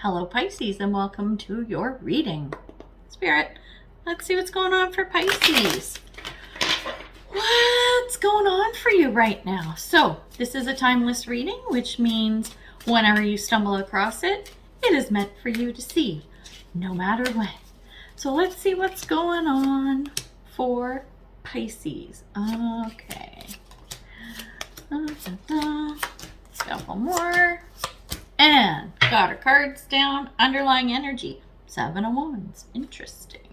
Hello Pisces, and welcome to your reading. Spirit, let's see what's going on for Pisces. What's going on for you right now? So this is a timeless reading, which means whenever you stumble across it, it is meant for you to see, no matter when. So let's see what's going on for Pisces. Okay. Couple more. And got our cards down. Underlying energy. 7 of Wands. Interesting.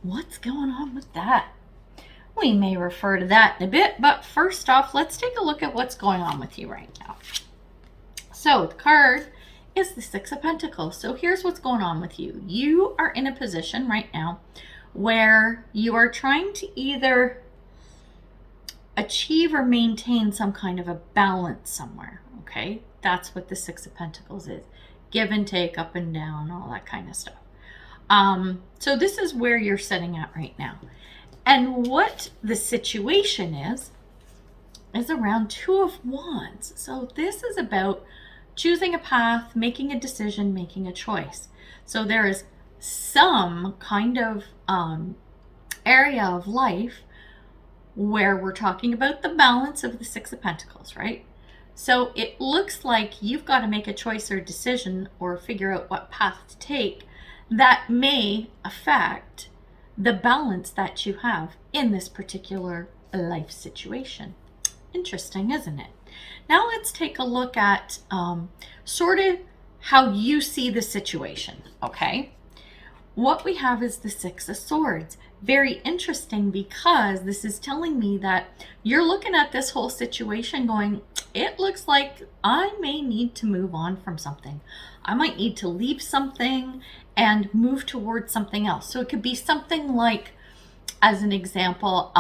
What's going on with that? We may refer to that in a bit, but first off, let's take a look at what's going on with you right now. So the card is the 6 of Pentacles. So here's what's going on with you. You are in a position right now where you are trying to either achieve or maintain some kind of a balance somewhere, okay? That's what the 6 of Pentacles is. Give and take, up and down, all that kind of stuff. So this is where you're sitting at right now. And what the situation is around 2 of Wands. So this is about choosing a path, making a decision, making a choice. So there is some kind of area of life where we're talking about the balance of the 6 of Pentacles, right? So it looks like you've got to make a choice or decision or figure out what path to take that may affect the balance that you have in this particular life situation. Interesting, isn't it? Now let's take a look at sort of how you see the situation, okay? What we have is the 6 of Swords. Very interesting, because this is telling me that you're looking at this whole situation going, it looks like I may need to move on from something. I might need to leave something and move towards something else. So it could be something like, as an example,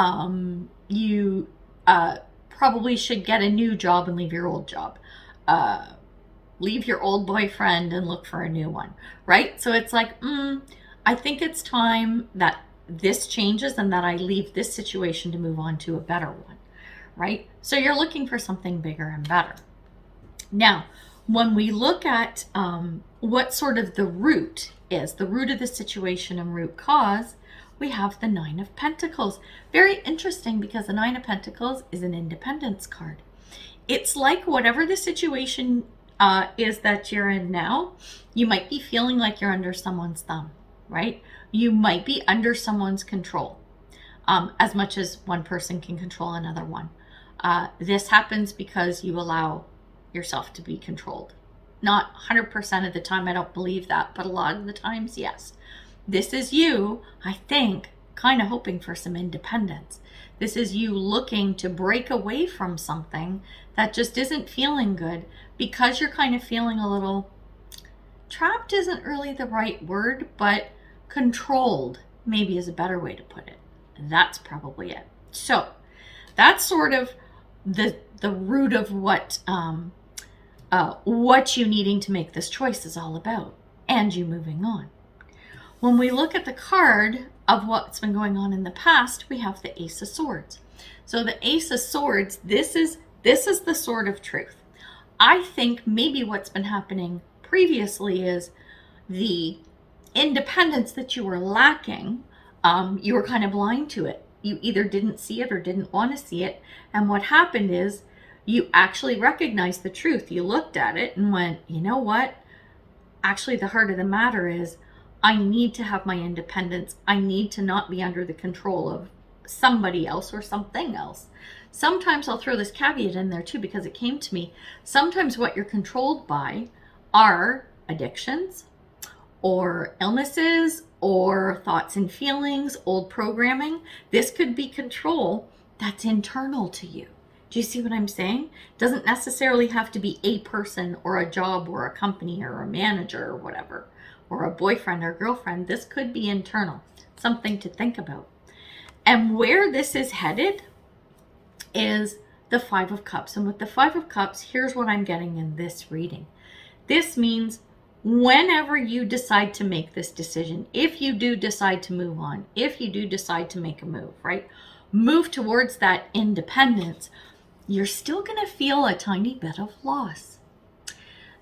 you probably should get a new job and leave your old job. Leave your old boyfriend and look for a new one, right? So it's like, I think it's time that this changes and that I leave this situation to move on to a better one, right? So you're looking for something bigger and better. Now, when we look at what sort of the root is, the root of the situation and root cause, we have the 9 of Pentacles. Very interesting, because the 9 of Pentacles is an independence card. It's like whatever the situation is that you're in now, you might be feeling like you're under someone's thumb, right? You might be under someone's control, as much as one person can control another one. This happens because you allow yourself to be controlled. Not 100% of the time, I don't believe that, but a lot of the times, yes. This is you, I think, kind of hoping for some independence. This is you looking to break away from something that just isn't feeling good, because you're kind of feeling a little trapped, isn't really the right word, but controlled maybe is a better way to put it. That's probably it. So that's sort of the root of what you needing to make this choice is all about, and you moving on. When we look at the card of what's been going on in the past, we have the Ace of Swords. So the Ace of Swords, this is the sword of truth. I think maybe what's been happening previously is the independence that you were lacking, you were kind of blind to it. You either didn't see it or didn't want to see it. And what happened is you actually recognized the truth. You looked at it and went, you know what? Actually, the heart of the matter is I need to have my independence. I need to not be under the control of somebody else or something else. Sometimes I'll throw this caveat in there too, because it came to me. Sometimes what you're controlled by are addictions, or illnesses, or thoughts and feelings, old programming. This could be control that's internal to you. Do you see what I'm saying? It doesn't necessarily have to be a person or a job or a company or a manager or whatever, or a boyfriend or girlfriend. This could be internal, something to think about. And where this is headed is the 5 of Cups. And with the 5 of Cups, here's what I'm getting in this reading. This means whenever you decide to make this decision, if you do decide to move on, if you do decide to make a move, right? Move towards that independence, you're still going to feel a tiny bit of loss.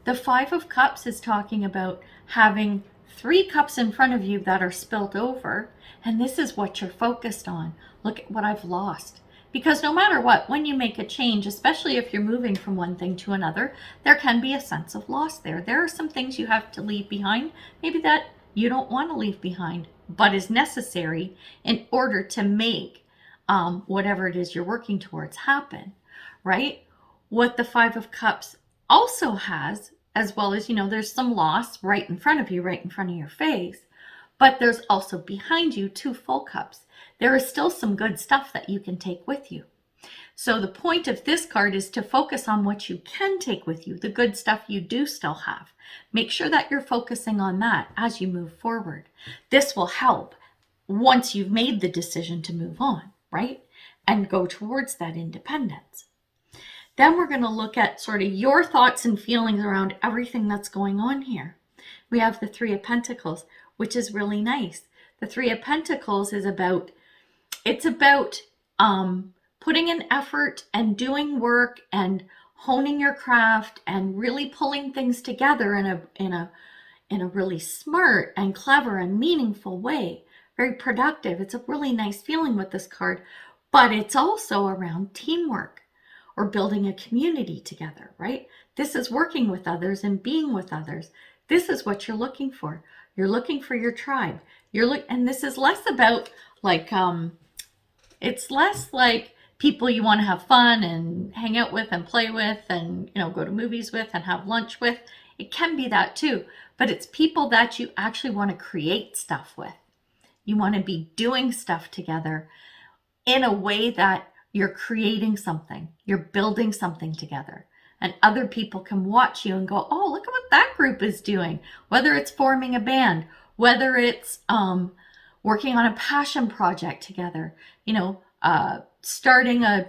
The Five of Cups is talking about having 3 cups in front of you that are spilt over, and this is what you're focused on. Look at what I've lost. Because no matter what, when you make a change, especially if you're moving from one thing to another, there can be a sense of loss there. There are some things you have to leave behind, maybe that you don't want to leave behind, but is necessary in order to make whatever it is you're working towards happen, right? What the Five of Cups also has, as well as, there's some loss right in front of you, right in front of your face, but there's also behind you 2 full cups. There is still some good stuff that you can take with you. So the point of this card is to focus on what you can take with you, the good stuff you do still have. Make sure that you're focusing on that as you move forward. This will help once you've made the decision to move on, right? And go towards that independence. Then we're going to look at sort of your thoughts and feelings around everything that's going on here. We have the Three of Pentacles, which is really nice. The Three of Pentacles is about putting in effort and doing work and honing your craft and really pulling things together in a really smart and clever and meaningful way. Very productive. It's a really nice feeling with this card, but it's also around teamwork or building a community together, right? This is working with others and being with others. This is what you're looking for. You're looking for your tribe. And this is less about it's less like people you want to have fun and hang out with and play with and, go to movies with and have lunch with. It can be that too, but it's people that you actually want to create stuff with. You want to be doing stuff together in a way that you're creating something, you're building something together. And other people can watch you and go, oh, look at what that group is doing. Whether it's forming a band, whether it's working on a passion project together, starting a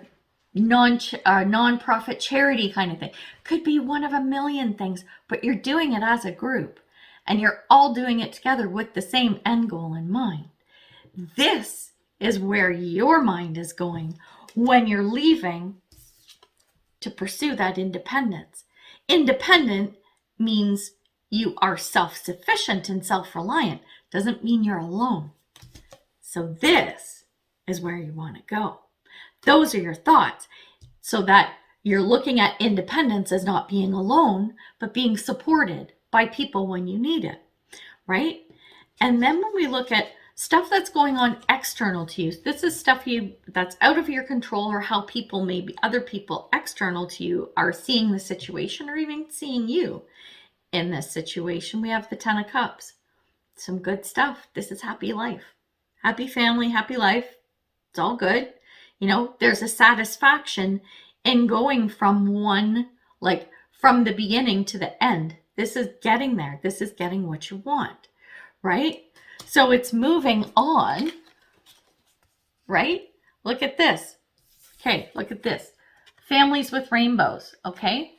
non-profit charity kind of thing. Could be one of a million things, but you're doing it as a group. And you're all doing it together with the same end goal in mind. This is where your mind is going when you're leaving to pursue that independence. Independent means you are self-sufficient and self-reliant. Doesn't mean you're alone. So this is where you want to go. Those are your thoughts, so that you're looking at independence as not being alone, but being supported by people when you need it, right? And then when we look at stuff that's going on external to you, this is stuff that's out of your control, or how people, maybe other people external to you, are seeing the situation or even seeing you in this situation. We have the Ten of Cups. Some good stuff. This is happy life. Happy family, happy life. It's all good. There's a satisfaction in going from from the beginning to the end. This is getting there. This is getting what you want, right? So it's moving on, right? Look at this. Okay, look at this. Families with rainbows, okay?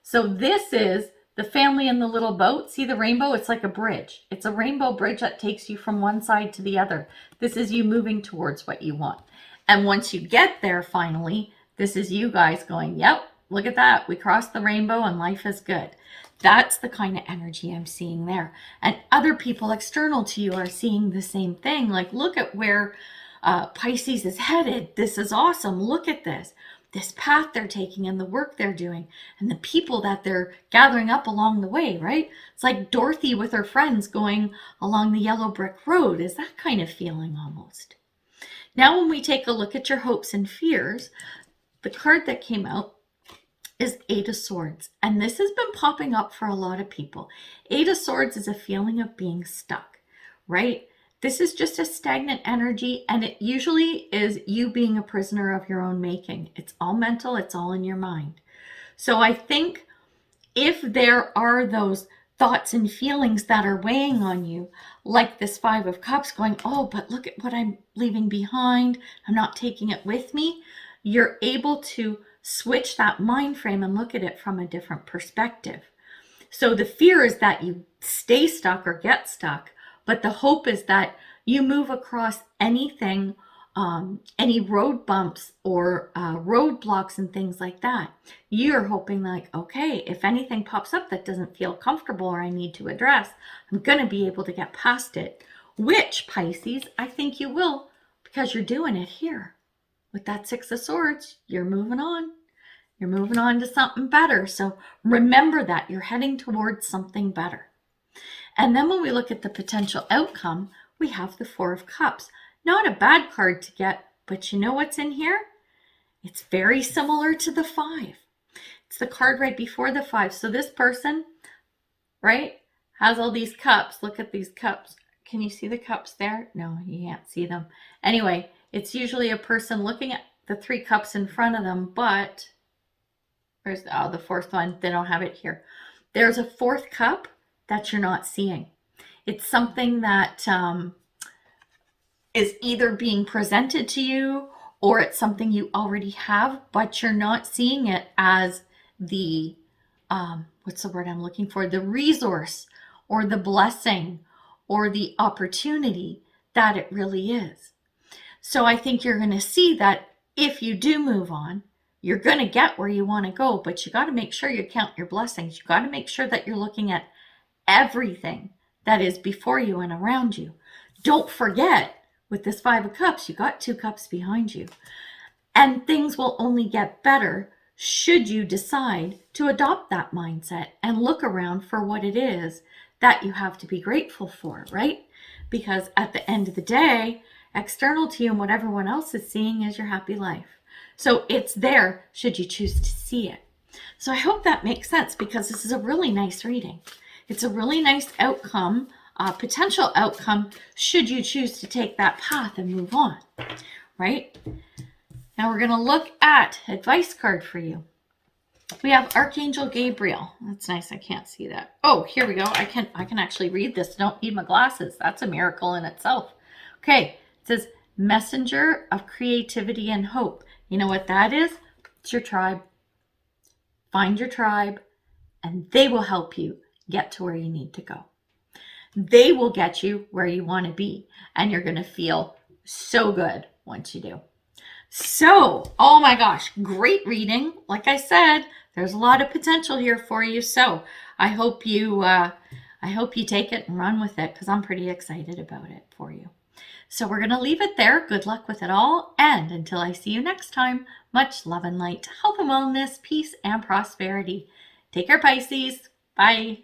So this is the family in the little boat. See the rainbow? It's like a bridge. It's a rainbow bridge that takes you from one side to the other. This is you moving towards what you want. And once you get there, finally, this is you guys going, yep, look at that. We crossed the rainbow and life is good. That's the kind of energy I'm seeing there. And other people external to you are seeing the same thing. Like, look at where Pisces is headed. This is awesome. Look at this path they're taking and the work they're doing and the people that they're gathering up along the way, right? It's like Dorothy with her friends going along the yellow brick road. Is that kind of feeling almost. Now, when we take a look at your hopes and fears, the card that came out is Eight of Swords. And this has been popping up for a lot of people. Eight of Swords is a feeling of being stuck, right? This is just a stagnant energy, and it usually is you being a prisoner of your own making. It's all mental. It's all in your mind. So I think if there are those thoughts and feelings that are weighing on you, like this Five of Cups going, oh, but look at what I'm leaving behind. I'm not taking it with me. You're able to switch that mind frame and look at it from a different perspective. So the fear is that you stay stuck or get stuck, but the hope is that you move across anything any road bumps or roadblocks and things like that. You're hoping like, okay, if anything pops up that doesn't feel comfortable or I need to address, I'm going to be able to get past it. Which, Pisces, I think you will, because you're doing it here. With that Six of Swords, you're moving on. You're moving on to something better. So remember that you're heading towards something better. And then when we look at the potential outcome, we have the Four of Cups. Not a bad card to get, but you know what's in here? It's very similar to the Five. It's the card right before the Five. So this person, right, has all these cups. Look at these cups. Can you see the cups there? No, you can't see them. Anyway, it's usually a person looking at the three cups in front of them, but where's the fourth one? They don't have it here. There's a fourth cup that you're not seeing. It's something that is either being presented to you or it's something you already have, but you're not seeing it as the, what's the word I'm looking for? The resource or the blessing or the opportunity that it really is. So I think you're going to see that if you do move on, you're going to get where you want to go, but you got to make sure you count your blessings. You got to make sure that you're looking at everything that is before you and around you. Don't forget, with this Five of Cups, you got two cups behind you. And things will only get better should you decide to adopt that mindset and look around for what it is that you have to be grateful for, right? Because at the end of the day, external to you and what everyone else is seeing is your happy life. So it's there should you choose to see it. So I hope that makes sense because this is a really nice reading. It's a really nice outcome, potential outcome should you choose to take that path and move on, right? Now we're going to look at advice card for you. We have Archangel Gabriel. That's nice. I can't see that. Oh, here we go. I can actually read this. Don't need my glasses. That's a miracle in itself. Okay. It says messenger of creativity and hope. You know what that is? It's your tribe. Find your tribe and they will help you get to where you need to go. They will get you where you want to be and you're going to feel so good once you do. So, oh my gosh, great reading. Like I said, there's a lot of potential here for you. So I hope you take it and run with it because I'm pretty excited about it for you. So we're going to leave it there. Good luck with it all. And until I see you next time, much love and light, health and wellness, peace and prosperity. Take care, Pisces. Bye.